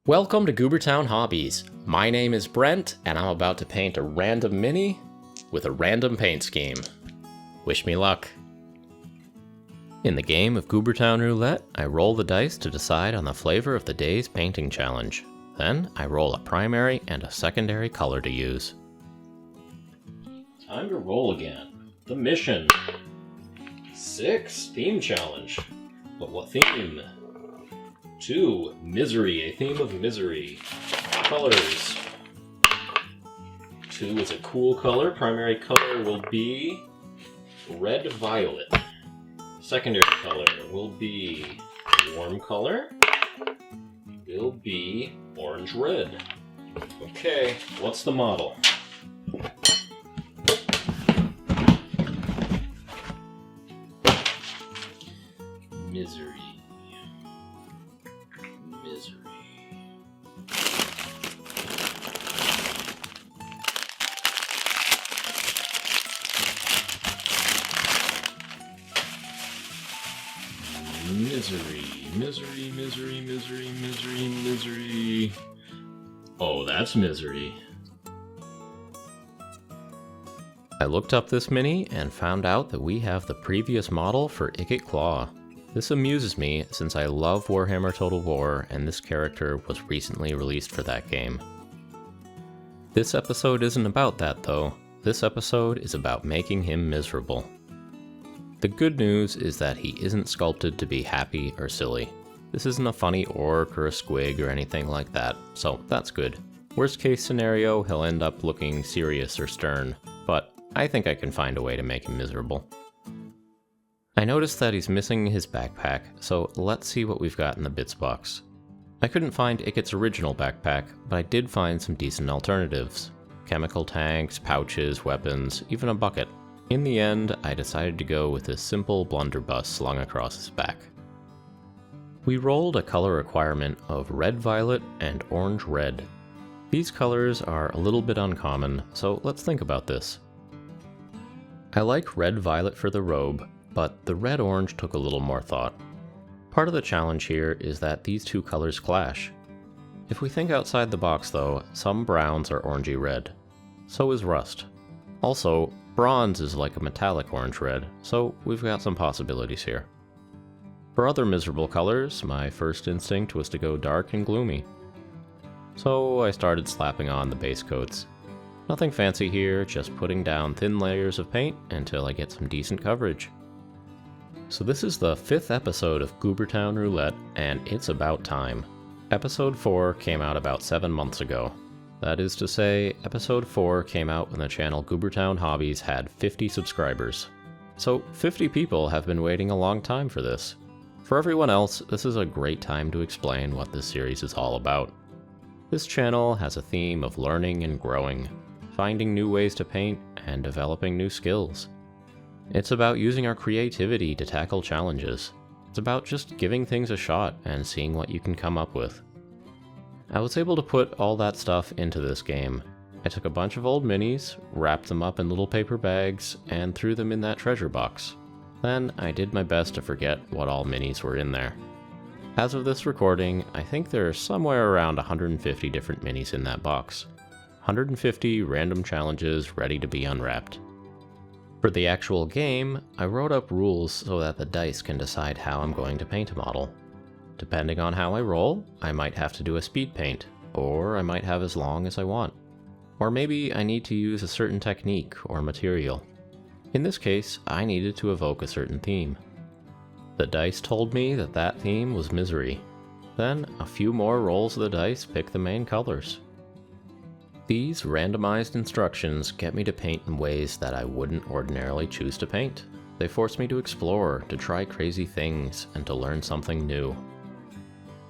Welcome to Goobertown Hobbies. My name is Brent, and I'm about to paint a random mini with a random paint scheme. Wish me luck. In the game of Goobertown Roulette, I roll the dice to decide on the flavor of the day's painting challenge. Then I roll a primary and a secondary color to use. Time to roll again. The mission. 6, theme challenge. But what theme? 2, misery, a theme of misery. Colors. 2 is a cool color. Primary color will be red violet. Secondary color will be warm color. Will be orange red. Okay, what's the model? Misery. Misery. Oh, that's misery. I looked up this mini and found out that we have the previous model for Icket Claw. This amuses me since I love Warhammer Total War and this character was recently released for that game. This episode isn't about that though. This episode is about making him miserable. The good news is that he isn't sculpted to be happy or silly. This isn't a funny orc or a squig or anything like that, so that's good. Worst case scenario, he'll end up looking serious or stern, but I think I can find a way to make him miserable. I noticed that he's missing his backpack, so let's see what we've got in the bits box. I couldn't find Icket's original backpack, but I did find some decent alternatives. Chemical tanks, pouches, weapons, even a bucket. In the end, I decided to go with this simple blunderbuss slung across his back. We rolled a color requirement of red violet and orange red. These colors are a little bit uncommon, so let's think about this. I like red violet for the robe, but the red orange took a little more thought. Part of the challenge here is that these two colors clash. If we think outside the box though, some browns are orangey red. So is rust. Also, bronze is like a metallic orange red, so we've got some possibilities here. For other miserable colors, my first instinct was to go dark and gloomy. So I started slapping on the base coats. Nothing fancy here, just putting down thin layers of paint until I get some decent coverage. So this is the 5th episode of Goobertown Roulette, and it's about time. Episode 4 came out about 7 months ago. That is to say, episode 4 came out when the channel Goobertown Hobbies had 50 subscribers. So 50 people have been waiting a long time for this. For everyone else, this is a great time to explain what this series is all about. This channel has a theme of learning and growing, finding new ways to paint, and developing new skills. It's about using our creativity to tackle challenges. It's about just giving things a shot and seeing what you can come up with. I was able to put all that stuff into this game. I took a bunch of old minis, wrapped them up in little paper bags, and threw them in that treasure box. Then I did my best to forget what all minis were in there. As of this recording, I think there are somewhere around 150 different minis in that box. 150 random challenges ready to be unwrapped. For the actual game, I wrote up rules so that the dice can decide how I'm going to paint a model. Depending on how I roll, I might have to do a speed paint, or I might have as long as I want. Or maybe I need to use a certain technique or material. In this case, I needed to evoke a certain theme. The dice told me that that theme was misery. Then, a few more rolls of the dice pick the main colors. These randomized instructions get me to paint in ways that I wouldn't ordinarily choose to paint. They force me to explore, to try crazy things, and to learn something new.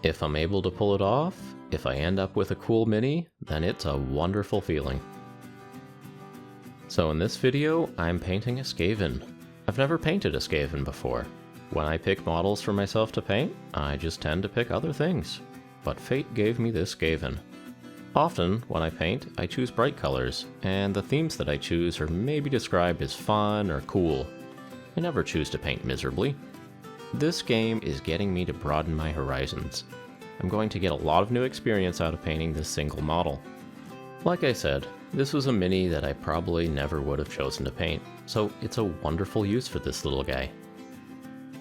If I'm able to pull it off, if I end up with a cool mini, then it's a wonderful feeling. So in this video, I'm painting a Skaven. I've never painted a Skaven before. When I pick models for myself to paint, I just tend to pick other things. But fate gave me this Skaven. Often, when I paint, I choose bright colors, and the themes that I choose are maybe described as fun or cool. I never choose to paint miserably. This game is getting me to broaden my horizons. I'm going to get a lot of new experience out of painting this single model. Like I said, this was a mini that I probably never would have chosen to paint, so it's a wonderful use for this little guy.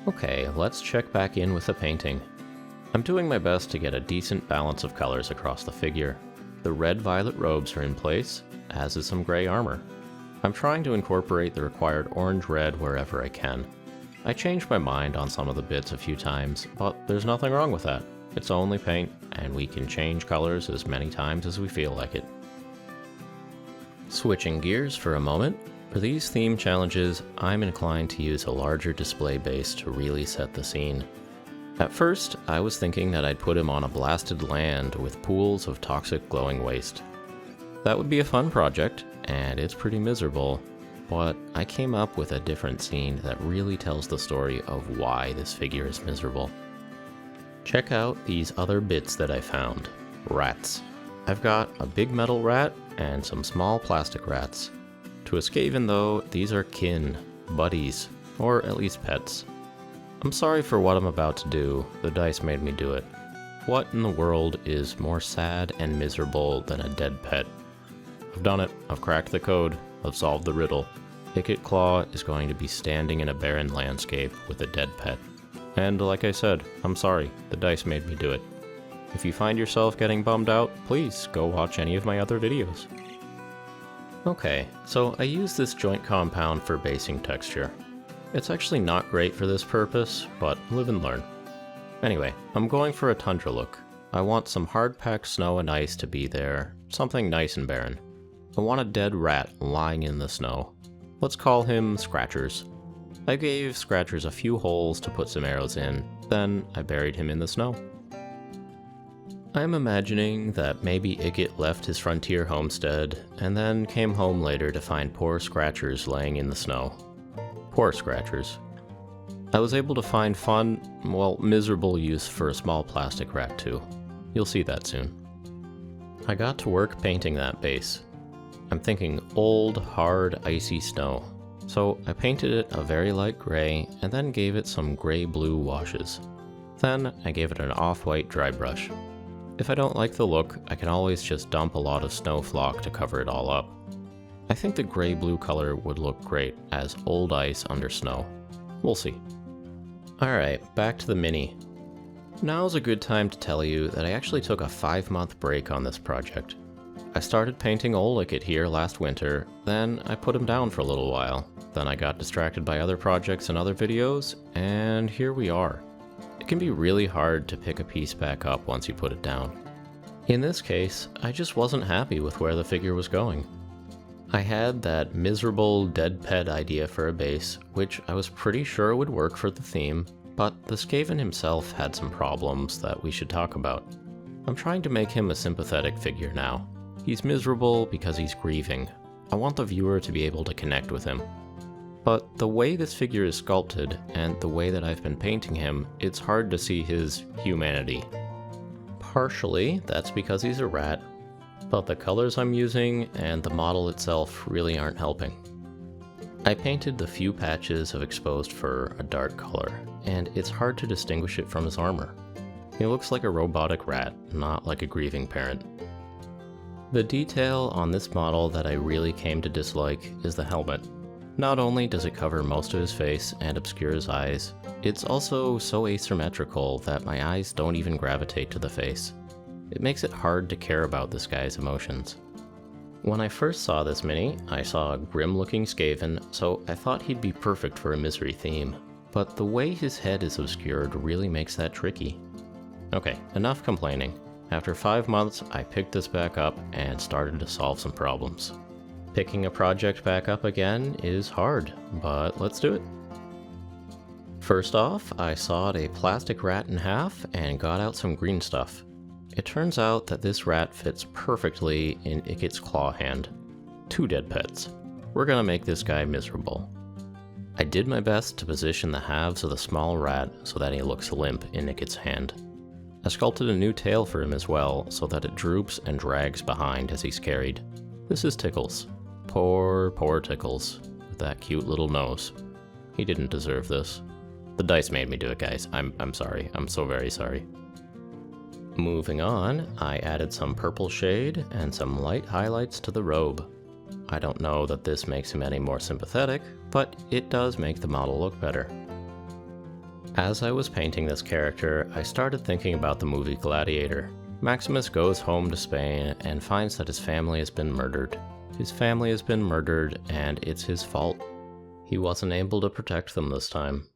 Okay, let's check back in with the painting. I'm doing my best to get a decent balance of colors across the figure. The red-violet robes are in place, as is some gray armor. I'm trying to incorporate the required orange-red wherever I can. I changed my mind on some of the bits a few times, but there's nothing wrong with that. It's only paint, and we can change colors as many times as we feel like it. Switching gears for a moment, for these theme challenges, I'm inclined to use a larger display base to really set the scene. At first, I was thinking that I'd put him on a blasted land with pools of toxic glowing waste. That would be a fun project, and it's pretty miserable, but I came up with a different scene that really tells the story of why this figure is miserable. Check out these other bits that I found. Rats. I've got a big metal rat and some small plastic rats. To a Skaven though, these are kin, buddies, or at least pets. I'm sorry for what I'm about to do, the dice made me do it. What in the world is more sad and miserable than a dead pet? I've done it, I've cracked the code, I've solved the riddle. Icket Claw is going to be standing in a barren landscape with a dead pet. And like I said, I'm sorry, the dice made me do it. If you find yourself getting bummed out, please go watch any of my other videos. Okay, so I use this joint compound for basing texture. It's actually not great for this purpose, but live and learn. Anyway, I'm going for a tundra look. I want some hard-packed snow and ice to be there, something nice and barren. I want a dead rat lying in the snow. Let's call him Scratchers. I gave Scratchers a few holes to put some arrows in, then I buried him in the snow. I'm imagining that maybe Icket left his frontier homestead, and then came home later to find poor Scratchers laying in the snow. Poor Scratchers. I was able to find fun, well, miserable use for a small plastic rat too. You'll see that soon. I got to work painting that base. I'm thinking old, hard, icy snow. So I painted it a very light gray, and then gave it some gray-blue washes. Then I gave it an off-white dry brush. If I don't like the look, I can always just dump a lot of snow flock to cover it all up. I think the gray-blue color would look great as old ice under snow. We'll see. Alright, back to the mini. Now's a good time to tell you that I actually took a 5-month break on this project. I started painting Old Icket here last winter, then I put him down for a little while. Then I got distracted by other projects and other videos, and here we are. It can be really hard to pick a piece back up once you put it down. In this case, I just wasn't happy with where the figure was going. I had that miserable dead pet idea for a base, which I was pretty sure would work for the theme, but the Skaven himself had some problems that we should talk about. I'm trying to make him a sympathetic figure now. He's miserable because he's grieving. I want the viewer to be able to connect with him. But the way this figure is sculpted, and the way that I've been painting him, it's hard to see his humanity. Partially, that's because he's a rat, but the colors I'm using and the model itself really aren't helping. I painted the few patches of exposed fur a dark color, and it's hard to distinguish it from his armor. He looks like a robotic rat, not like a grieving parent. The detail on this model that I really came to dislike is the helmet. Not only does it cover most of his face and obscure his eyes, it's also so asymmetrical that my eyes don't even gravitate to the face. It makes it hard to care about this guy's emotions. When I first saw this mini, I saw a grim-looking Skaven, so I thought he'd be perfect for a misery theme. But the way his head is obscured really makes that tricky. Okay, enough complaining. After 5 months, I picked this back up and started to solve some problems. Picking a project back up again is hard, but let's do it. First off, I sawed a plastic rat in half and got out some green stuff. It turns out that this rat fits perfectly in Icket's claw hand. 2 dead pets. We're gonna make this guy miserable. I did my best to position the halves of the small rat so that he looks limp in Icket's hand. I sculpted a new tail for him as well, so that it droops and drags behind as he's carried. This is Tickles. Poor Tickles, with that cute little nose. He didn't deserve this. The dice made me do it, guys. I'm sorry. I'm so very sorry. Moving on, I added some purple shade and some light highlights to the robe. I don't know that this makes him any more sympathetic, but it does make the model look better. As I was painting this character, I started thinking about the movie Gladiator. Maximus goes home to Spain and finds that his family has been murdered. His family has been murdered, and it's his fault. He wasn't able to protect them this time.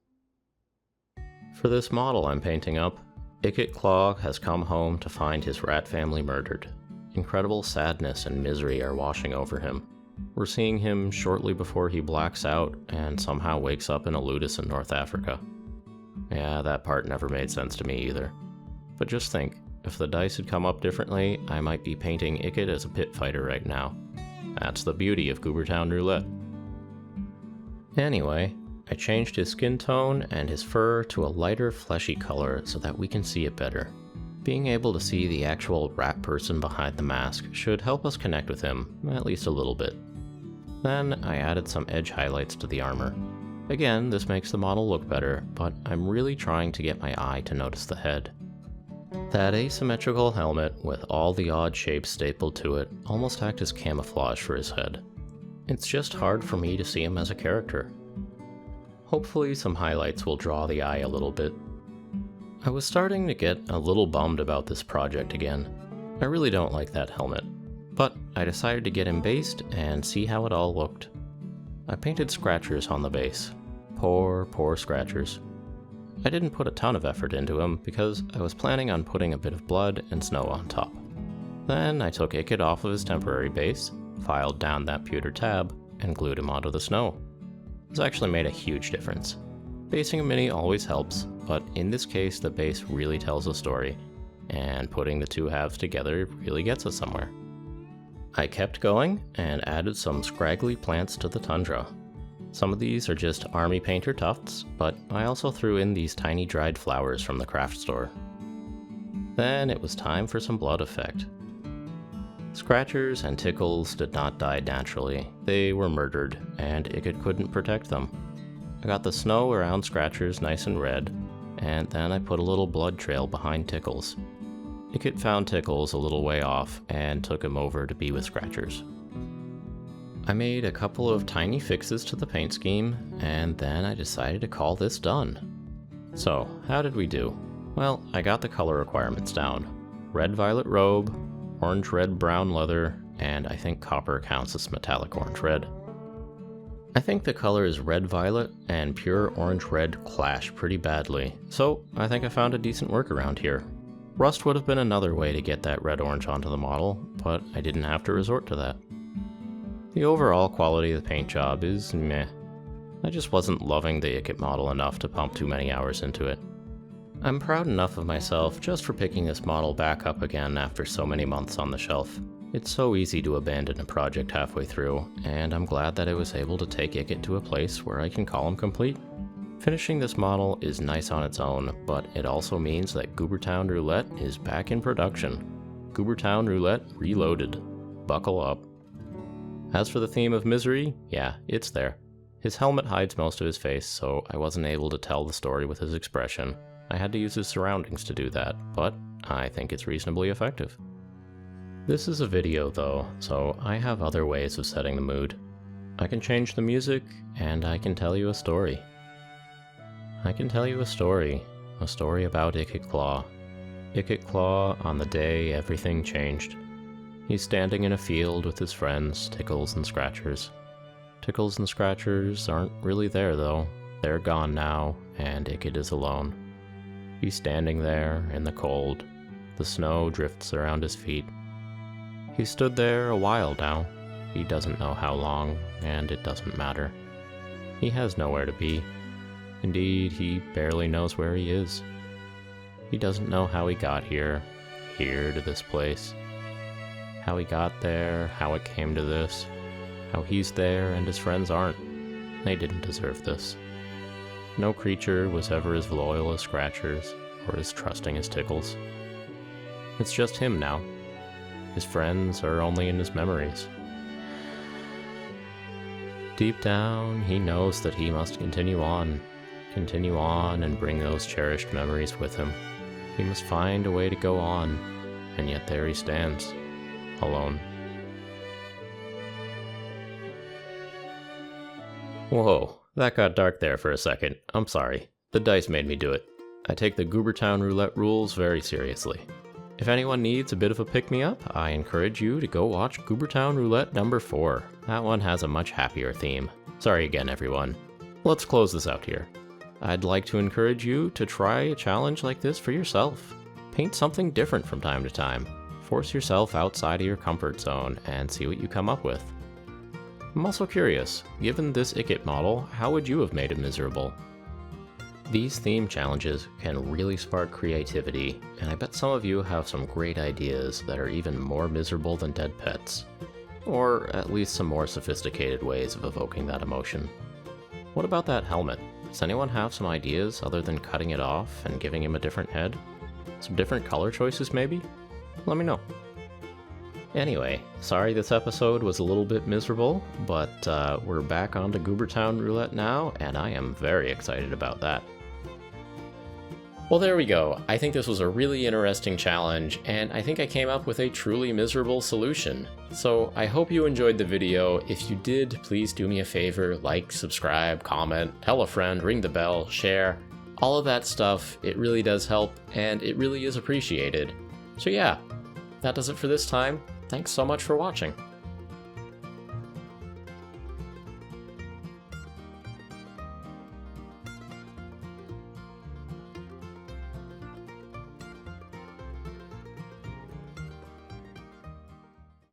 For this model I'm painting up, Icket Claw has come home to find his rat family murdered. Incredible sadness and misery are washing over him. We're seeing him shortly before he blacks out and somehow wakes up in a ludus in North Africa. Yeah, that part never made sense to me either. But just think, if the dice had come up differently, I might be painting Icket as a pit fighter right now. That's the beauty of Goobertown Roulette. Anyway, I changed his skin tone and his fur to a lighter fleshy color so that we can see it better. Being able to see the actual rat person behind the mask should help us connect with him, at least a little bit. Then I added some edge highlights to the armor. Again, this makes the model look better, but I'm really trying to get my eye to notice the head. That asymmetrical helmet with all the odd shapes stapled to it almost acts as camouflage for his head. It's just hard for me to see him as a character. Hopefully some highlights will draw the eye a little bit. I was starting to get a little bummed about this project again. I really don't like that helmet, but I decided to get him based and see how it all looked. I painted scratchers on the base. Poor scratchers. I didn't put a ton of effort into him because I was planning on putting a bit of blood and snow on top. Then I took Icket off of his temporary base, filed down that pewter tab, and glued him onto the snow. This actually made a huge difference. Basing a mini always helps, but in this case the base really tells a story, and putting the two halves together really gets us somewhere. I kept going and added some scraggly plants to the tundra. Some of these are just army painter tufts, but I also threw in these tiny dried flowers from the craft store. Then it was time for some blood effect. Scratchers and Tickles did not die naturally. They were murdered, and Icket couldn't protect them. I got the snow around Scratchers nice and red, and then I put a little blood trail behind Tickles. Icket found Tickles a little way off and took him over to be with Scratchers. I made a couple of tiny fixes to the paint scheme, and then I decided to call this done. So, how did we do? Well, I got the color requirements down. Red-violet robe, orange-red-brown leather, and I think copper counts as metallic orange-red. I think the colors red-violet and pure orange-red clash pretty badly, so I think I found a decent workaround here. Rust would have been another way to get that red-orange onto the model, but I didn't have to resort to that. The overall quality of the paint job is meh. I just wasn't loving the Icket model enough to pump too many hours into it. I'm proud enough of myself just for picking this model back up again after so many months on the shelf. It's so easy to abandon a project halfway through, and I'm glad that I was able to take Icket to a place where I can call him complete. Finishing this model is nice on its own, but it also means that Goobertown Roulette is back in production. Goobertown Roulette Reloaded. Buckle up. As for the theme of misery, yeah, it's there. His helmet hides most of his face, so I wasn't able to tell the story with his expression. I had to use his surroundings to do that, but I think it's reasonably effective. This is a video though, so I have other ways of setting the mood. I can change the music, and I can tell you a story. I can tell you a story about Icket Claw. Icket Claw on the day everything changed. He's standing in a field with his friends, Tickles and Scratchers. Tickles and Scratchers aren't really there though. They're gone now, and Icket is alone. He's standing there in the cold. The snow drifts around his feet. He's stood there a while now. He doesn't know how long, and it doesn't matter. He has nowhere to be. Indeed, he barely knows where he is. He doesn't know how he got here to this place. How he got there, how it came to this, how he's there and his friends aren't. They didn't deserve this. No creature was ever as loyal as Scratchers, or as trusting as Tickles. It's just him now. His friends are only in his memories. Deep down, he knows that he must continue on and bring those cherished memories with him. He must find a way to go on, and yet there he stands, alone. Whoa, that got dark there for a second. I'm sorry. The dice made me do it. I take the Goobertown Roulette rules very seriously. If anyone needs a bit of a pick-me-up, I encourage you to go watch Goobertown Roulette number 4. That one has a much happier theme. Sorry again, everyone. Let's close this out here. I'd like to encourage you to try a challenge like this for yourself. Paint something different from time to time. Force yourself outside of your comfort zone and see what you come up with. I'm also curious, given this Icket model, how would you have made it miserable? These theme challenges can really spark creativity, and I bet some of you have some great ideas that are even more miserable than dead pets. Or at least some more sophisticated ways of evoking that emotion. What about that helmet? Does anyone have some ideas other than cutting it off and giving him a different head? Some different color choices maybe? Let me know. Anyway, sorry this episode was a little bit miserable, but we're back onto Goobertown Roulette now, and I am very excited about that. Well, there we go. I think this was a really interesting challenge, and I think I came up with a truly miserable solution. So I hope you enjoyed the video. If you did, please do me a favor, like, subscribe, comment, tell a friend, ring the bell, share, all of that stuff. It really does help, and it really is appreciated. So yeah, that does it for this time. Thanks so much for watching.